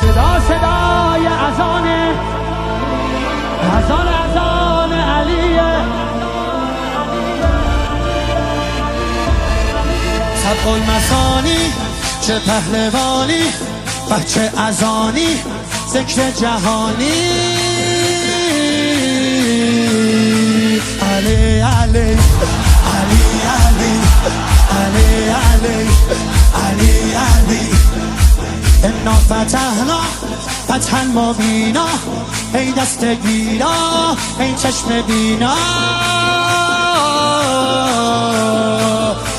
صدا صدای اذانه، اذان علیه. سبق المثانی چه پهلوانی، بچه اذانی ذکر جهانی. علی علی علی علی علی علی علی علی انا فتحنا فتحا مبینا، ای دست گیرا ای چشم بینا.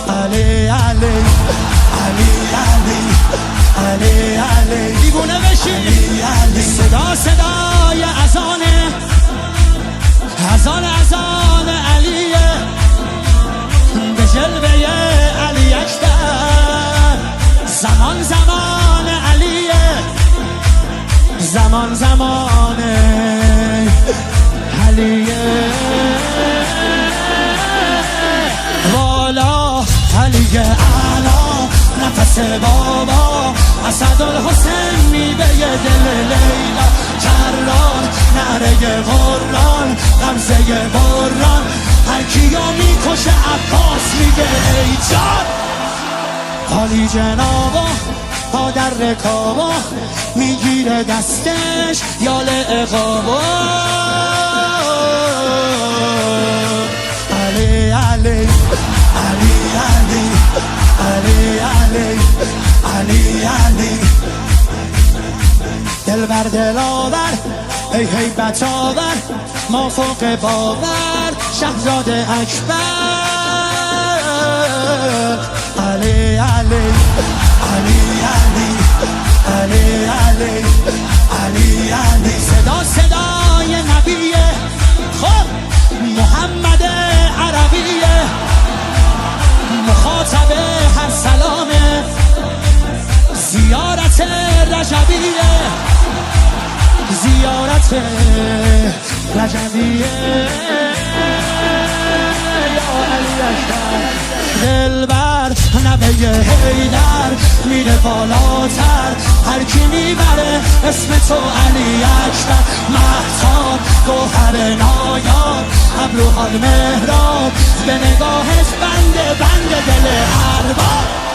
علی علی علی علی علی علی دیوونه بشی. صدا صدای اذانه، اذان علیه، به جلوه علی اکبر. زمان زمان علیه، زمان زمان علیه. والا علی اعلا نفس بابا، اسدالحسین میوه دل لیلا. کران نره قرآن غمزه بران، هر کیو میکشه عباس میگه ای جان. حالی جنابا پا در رکابا، میگیره دستش یال اقابا. علی علی علی علی علی علی علی علی دل بر دل آور ای هیبت آور، ما فوق باور شهزاده اکبر. علی علی علی علی علی علی علی علی صدا صدای نبیه، خب محمد عربیه، مخاطب هر سلامه، زیارت رجبیه، زیارت رجبیه. یا علی اکبر دلبر نبه حیدر، میره بالاتر هر کی میبره اسم تو علی اکبر. مهتاب گوهر نایاب، ابروها مهراب، به نگاهش بنده بنده دل ارباب.